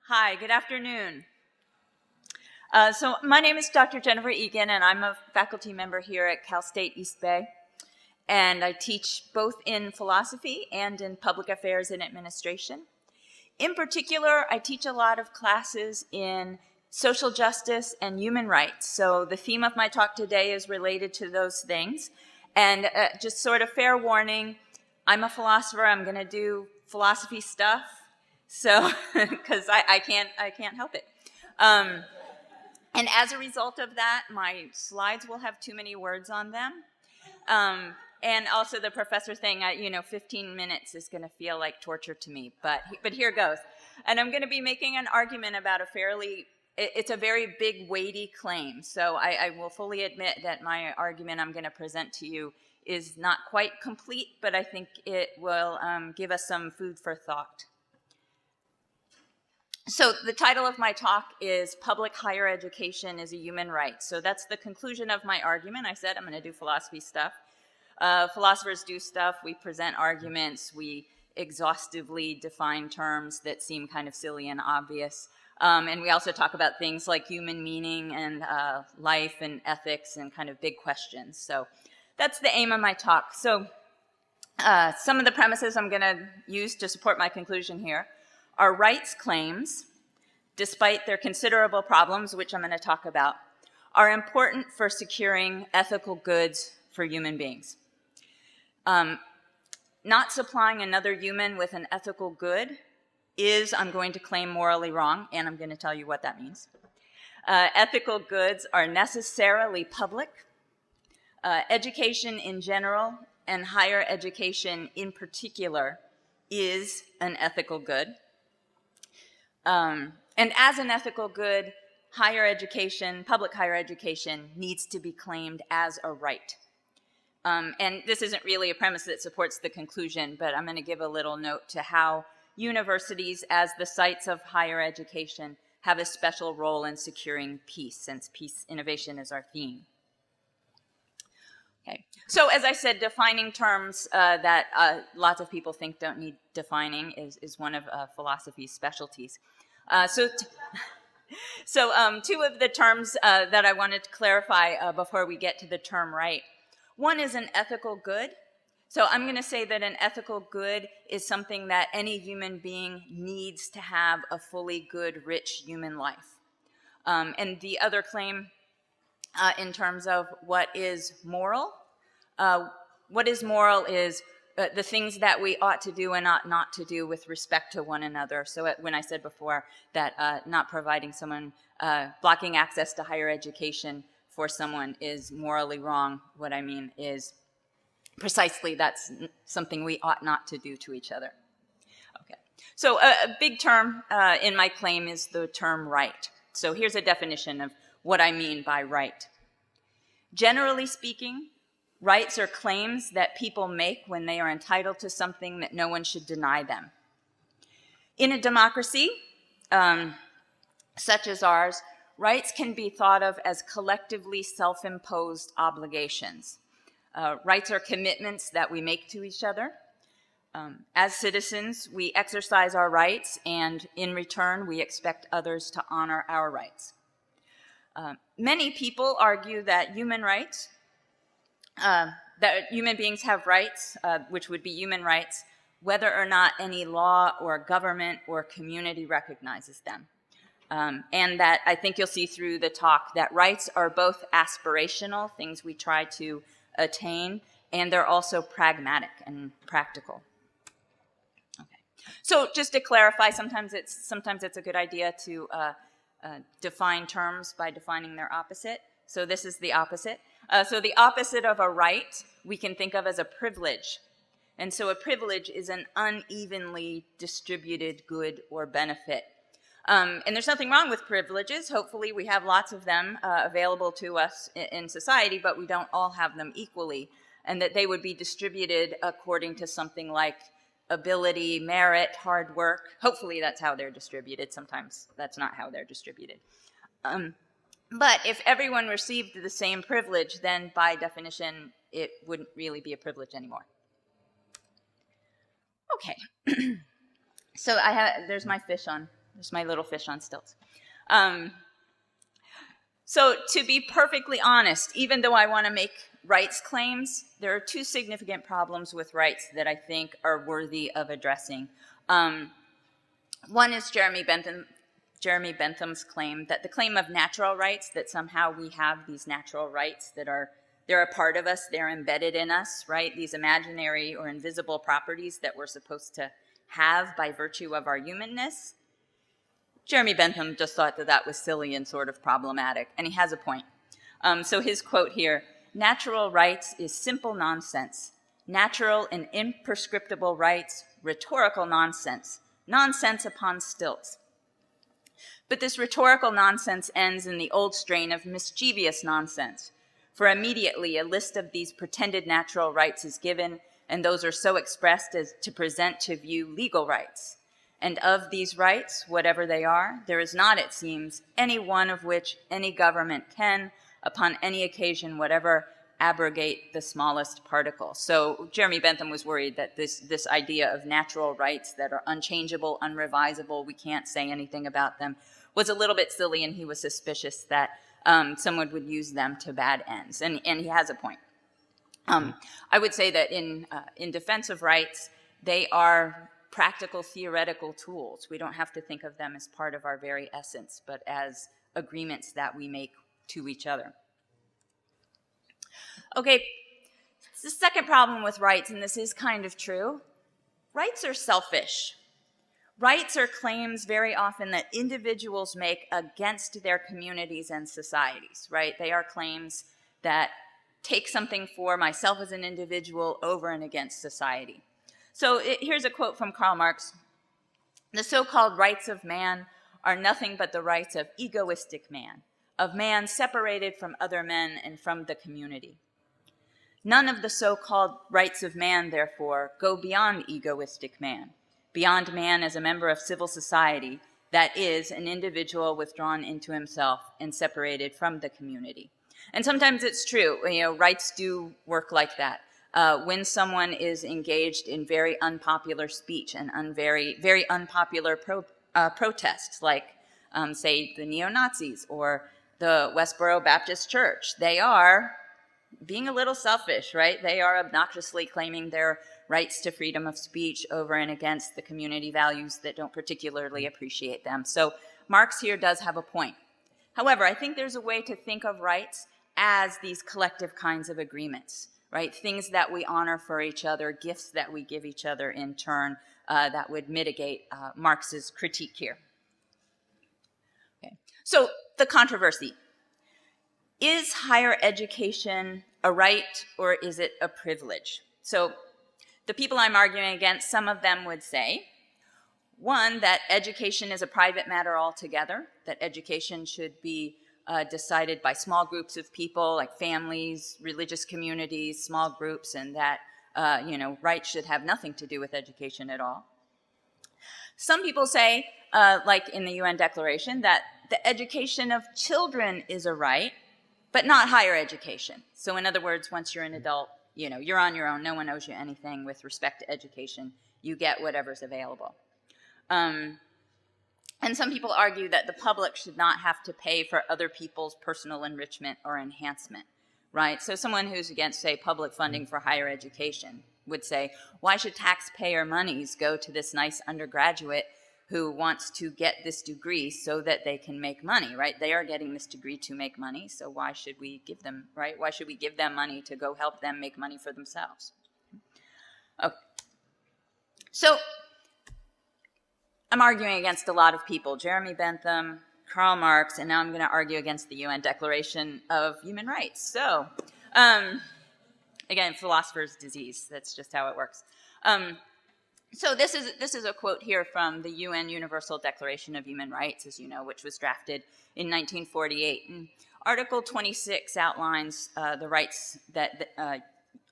Hi, good afternoon. So my name is Dr. Jennifer Eagan, and I'm a faculty member here at Cal State East Bay. And I teach both in philosophy and in public affairs and administration. In particular, I teach a lot of classes in social justice and human rights. So the theme of my talk today is related to those things. And just sort of fair warning, I'm a philosopher, I'm going to do philosophy stuff. So, because I can't help it. And as a result of that, my slides will have too many words on them. And also the professor thing, 15 minutes is going to feel like torture to me, but here goes. And I'm going to be making an argument about it's a very big, weighty claim. So I will fully admit that my argument I'm going to present to you is not quite complete, but I think it will give us some food for thought. So the title of my talk is Public Higher Education is a Human Right. So that's the conclusion of my argument. I said I'm going to do philosophy stuff. Philosophers do stuff. We present arguments. We exhaustively define terms that seem kind of silly and obvious. And we also talk about things like human meaning and life and ethics and kind of big questions. So that's the aim of my talk. So some of the premises I'm going to use to support my conclusion here are rights claims, despite their considerable problems, which I'm going to talk about, are important for securing ethical goods for human beings. Not supplying another human with an ethical good is, I'm going to claim, morally wrong, and I'm going to tell you what that means. Ethical goods are necessarily public. Education in general and higher education in particular is an ethical good. And as an ethical good, higher education, public higher education, needs to be claimed as a right. And this isn't really a premise that supports the conclusion, but I'm going to give a little note to how universities, as the sites of higher education, have a special role in securing peace, since peace innovation is our theme. Okay. So as I said, defining terms that lots of people think don't need defining is one of philosophy's specialties. So two of the terms that I wanted to clarify before we get to the term right. One is an ethical good. So I'm going to say that an ethical good is something that any human being needs to have a fully good, rich human life. And the other claim in terms of what is moral is the things that we ought to do and ought not to do with respect to one another. So when I said before that not providing someone, blocking access to higher education for someone is morally wrong, what I mean is precisely that's something we ought not to do to each other. Okay. So a big term in my claim is the term right. So here's a definition of what I mean by right. Generally speaking, rights are claims that people make when they are entitled to something that no one should deny them. In a democracy, such as ours, rights can be thought of as collectively self-imposed obligations. Rights are commitments that we make to each other. As citizens, we exercise our rights, and in return, we expect others to honor our rights. Many people argue that that human beings have rights, which would be human rights, whether or not any law or government or community recognizes them. And that I think you'll see through the talk that rights are both aspirational, things we try to attain, and they're also pragmatic and practical. Okay. So just to clarify, sometimes it's a good idea to define terms by defining their opposite. So this is the opposite. So the opposite of a right we can think of as a privilege. And so a privilege is an unevenly distributed good or benefit. And there's nothing wrong with privileges. Hopefully we have lots of them available to us in society, but we don't all have them equally. And that they would be distributed according to something like ability, merit, hard work. Hopefully that's how they're distributed. Sometimes that's not how they're distributed. But if everyone received the same privilege, then by definition, it wouldn't really be a privilege anymore. Okay. So there's my fish on There's my little fish on stilts. So to be perfectly honest, even though I want to make rights claims, there are two significant problems with rights that I think are worthy of addressing. One is Jeremy Bentham's claim that the claim of natural rights, that somehow we have these natural rights that they're a part of us, they're embedded in us, right? These imaginary or invisible properties that we're supposed to have by virtue of our humanness. Jeremy Bentham just thought that that was silly and sort of problematic, and he has a point. So his quote here, "Natural rights is simple nonsense. Natural and imprescriptible rights, rhetorical nonsense. Nonsense upon stilts." But this rhetorical nonsense ends in the old strain of mischievous nonsense. For immediately a list of these pretended natural rights is given, and those are so expressed as to present to view legal rights. And of these rights, whatever they are, there is not, it seems, any one of which any government can, upon any occasion whatever, abrogate the smallest particle. So Jeremy Bentham was worried that this idea of natural rights that are unchangeable, unrevisable, we can't say anything about them, was a little bit silly, and he was suspicious that someone would use them to bad ends. And he has a point. I would say that in defense of rights, they are practical theoretical tools. We don't have to think of them as part of our very essence, but as agreements that we make to each other. Okay, the second problem with rights, and this is kind of true, rights are selfish. Rights are claims very often that individuals make against their communities and societies, right? They are claims that take something for myself as an individual over and against society. So here's a quote from Karl Marx. "The so-called rights of man are nothing but the rights of egoistic man, of man separated from other men and from the community. None of the so-called rights of man, therefore, go beyond egoistic man, beyond man as a member of civil society, that is, an individual withdrawn into himself and separated from the community." And sometimes it's true, rights do work like that. When someone is engaged in very unpopular speech and very unpopular protests, like, say, the neo-Nazis or the Westboro Baptist Church, they are being a little selfish, right? They are obnoxiously claiming their rights to freedom of speech over and against the community values that don't particularly appreciate them. So Marx here does have a point. However, I think there's a way to think of rights as these collective kinds of agreements, right? Things that we honor for each other, gifts that we give each other in turn, that would mitigate Marx's critique here. Okay. So the controversy. Is higher education a right or is it a privilege? So the people I'm arguing against, some of them would say, one, that education is a private matter altogether, that education should be decided by small groups of people, like families, religious communities, small groups, and that rights should have nothing to do with education at all. Some people say, like in the UN Declaration, that the education of children is a right, but not higher education. So in other words, once you're an adult, you're on your own. No one owes you anything with respect to education. You get whatever's available. And some people argue that the public should not have to pay for other people's personal enrichment or enhancement, right? So someone who's against, say, public funding for higher education would say, why should taxpayer monies go to this nice undergraduate who wants to get this degree so that they can make money, right? They are getting this degree to make money, so why should we give them, right? Why should we give them money to go help them make money for themselves? Okay. So I'm arguing against a lot of people, Jeremy Bentham, Karl Marx, and now I'm going to argue against the UN Declaration of Human Rights. So, again, philosopher's disease. That's just how it works. So this is a quote here from the UN Universal Declaration of Human Rights, as you know, which was drafted in 1948. And Article 26 outlines the rights that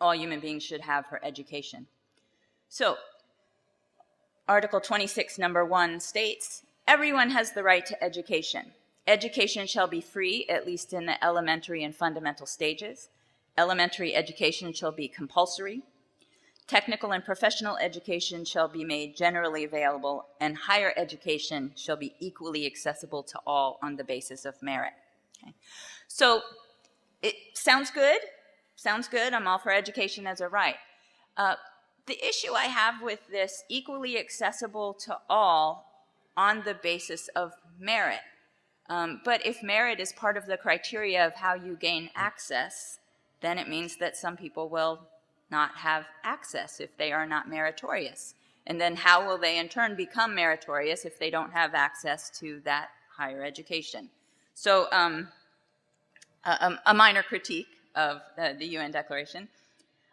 all human beings should have for education. So, Article 26, number 1 states, everyone has the right to education. Education shall be free, at least in the elementary and fundamental stages. Elementary education shall be compulsory. Technical and professional education shall be made generally available, and higher education shall be equally accessible to all on the basis of merit. Okay. So it sounds good. Sounds good. I'm all for education as a right. The issue I have with this equally accessible to all on the basis of merit. But if merit is part of the criteria of how you gain access, then it means that some people will not have access if they are not meritorious. And then how will they in turn become meritorious if they don't have access to that higher education? So a minor critique of the UN Declaration.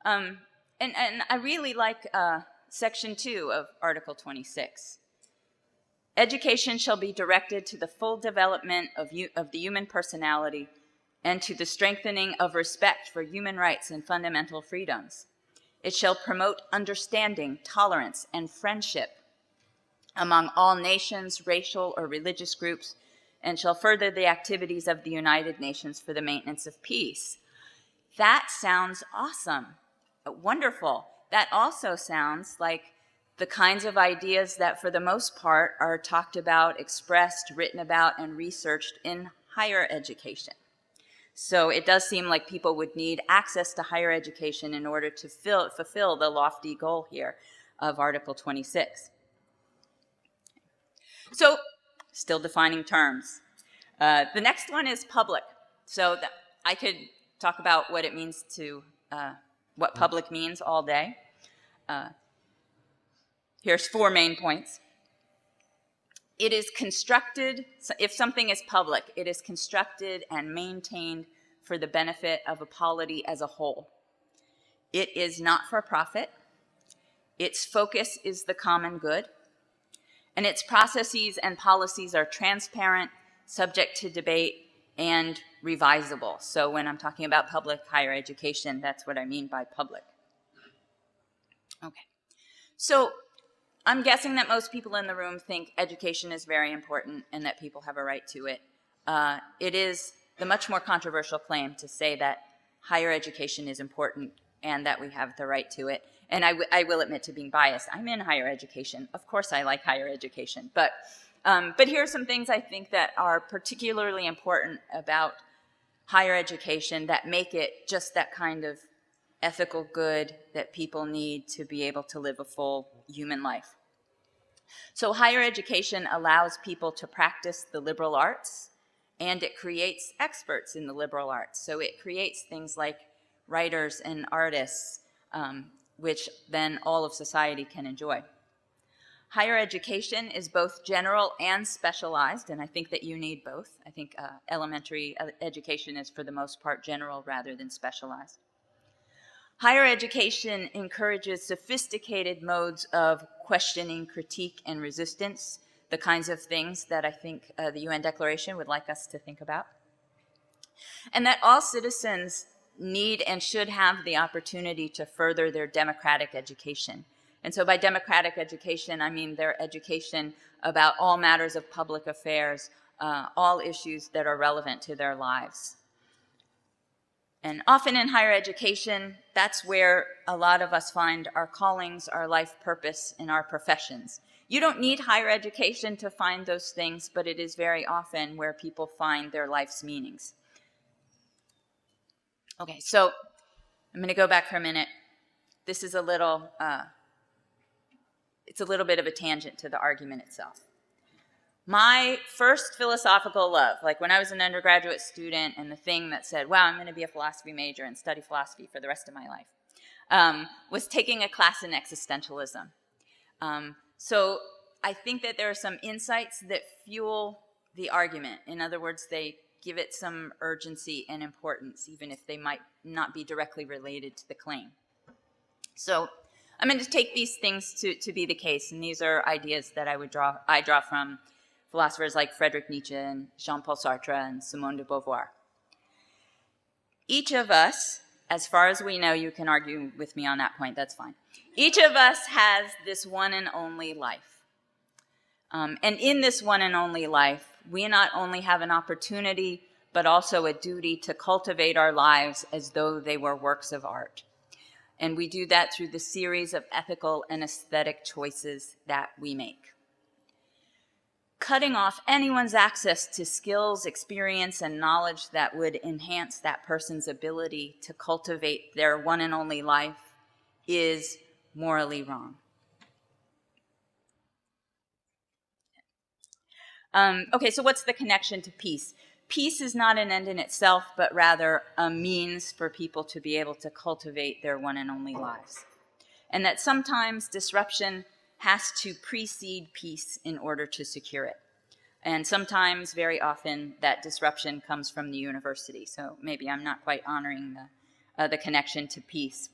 And I really like Section 2 of Article 26. Education shall be directed to the full development of the human personality and to the strengthening of respect for human rights and fundamental freedoms. It shall promote understanding, tolerance, and friendship among all nations, racial or religious groups, and shall further the activities of the United Nations for the maintenance of peace. That sounds awesome, wonderful. That also sounds like the kinds of ideas that for the most part are talked about, expressed, written about, and researched in higher education. So it does seem like people would need access to higher education in order to fulfill the lofty goal here of Article 26. So, still defining terms. The next one is public. So I could talk about what it means to, what public means all day. Here's 4 main points. It is constructed, if something is public, it is constructed and maintained for the benefit of a polity as a whole. It is not for profit. Its focus is the common good. And its processes and policies are transparent, subject to debate, and revisable. So when I'm talking about public higher education, that's what I mean by public. Okay. So I'm guessing that most people in the room think education is very important and that people have a right to it. It is the much more controversial claim to say that higher education is important and that we have the right to it. And I will admit to being biased. I'm in higher education. Of course I like higher education. But here are some things I think that are particularly important about higher education that make it just that kind of ethical good that people need to be able to live a full human life. So higher education allows people to practice the liberal arts, and it creates experts in the liberal arts. So it creates things like writers and artists, which then all of society can enjoy. Higher education is both general and specialized, and I think that you need both. I think elementary education is for the most part general rather than specialized. Higher education encourages sophisticated modes of questioning, critique, and resistance, the kinds of things that I think the UN Declaration would like us to think about. And that all citizens need and should have the opportunity to further their democratic education. And so by democratic education, I mean their education about all matters of public affairs, all issues that are relevant to their lives. And often in higher education, that's where a lot of us find our callings, our life purpose, and our professions. You don't need higher education to find those things, but it is very often where people find their life's meanings. Okay, so I'm going to go back for a minute. This is it's a little bit of a tangent to the argument itself. My first philosophical love, like when I was an undergraduate student and the thing that said, wow, I'm going to be a philosophy major and study philosophy for the rest of my life, was taking a class in existentialism. So I think that there are some insights that fuel the argument. In other words, they give it some urgency and importance, even if they might not be directly related to the claim. So I'm going to take these things to be the case, and these are ideas that I draw from philosophers like Friedrich Nietzsche and Jean-Paul Sartre and Simone de Beauvoir. Each of us, as far as we know, you can argue with me on that point, that's fine. Each of us has this one and only life. And in this one and only life, we not only have an opportunity, but also a duty to cultivate our lives as though they were works of art. And we do that through the series of ethical and aesthetic choices that we make. Cutting off anyone's access to skills, experience, and knowledge that would enhance that person's ability to cultivate their one and only life is morally wrong. Okay, so what's the connection to peace? Peace is not an end in itself, but rather a means for people to be able to cultivate their one and only lives. And that sometimes disruption has to precede peace in order to secure it. And sometimes, very often, that disruption comes from the university. So maybe I'm not quite honoring the connection to peace.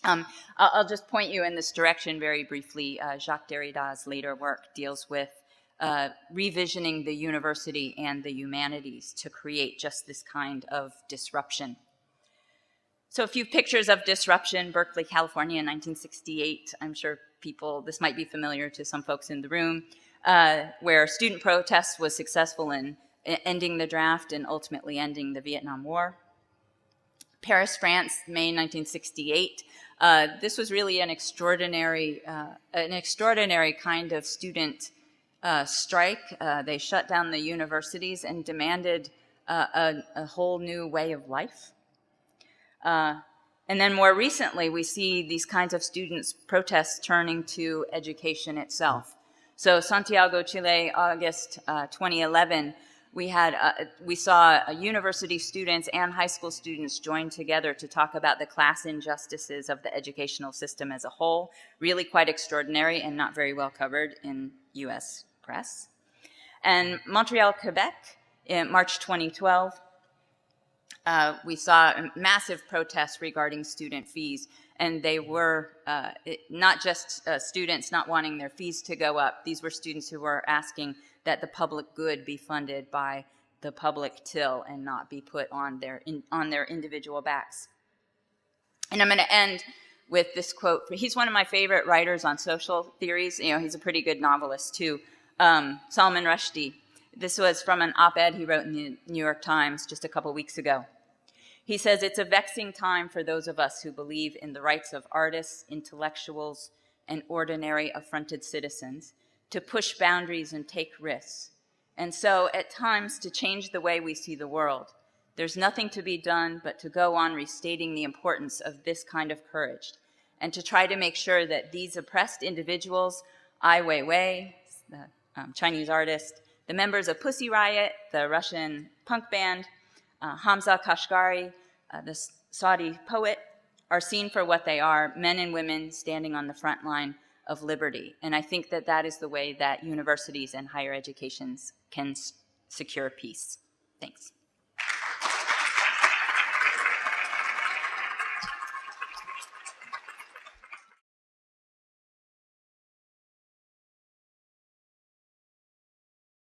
I'll just point you in this direction very briefly. Jacques Derrida's later work deals with revisioning the university and the humanities to create just this kind of disruption. So a few pictures of disruption. Berkeley, California, 1968. I'm sure this might be familiar to some folks in the room, where student protest was successful in ending the draft and ultimately ending the Vietnam War. Paris, France, May 1968. This was really an extraordinary kind of student strike. They shut down the universities and demanded a whole new way of life. And then more recently, we see these kinds of students' protests turning to education itself. So Santiago, Chile, August 2011, we saw university students and high school students join together to talk about the class injustices of the educational system as a whole. Really quite extraordinary and not very well covered in U.S. press. And Montreal, Quebec, in March 2012, we saw massive protests regarding student fees. And they were not just students not wanting their fees to go up. These were students who were asking that the public good be funded by the public till and not be put on their individual backs. And I'm going to end with this quote. He's one of my favorite writers on social theories. He's a pretty good novelist too. Salman Rushdie. This was from an op-ed he wrote in the New York Times just a couple weeks ago. He says, "It's a vexing time for those of us who believe in the rights of artists, intellectuals, and ordinary affronted citizens to push boundaries and take risks. And so, at times, to change the way we see the world. There's nothing to be done but to go on restating the importance of this kind of courage and to try to make sure that these oppressed individuals, Ai Weiwei, the Chinese artist, the members of Pussy Riot, the Russian punk band, Hamza Kashgari, the Saudi poet, are seen for what they are, men and women standing on the front line of liberty." And I think that that is the way that universities and higher educations can secure peace. Thanks.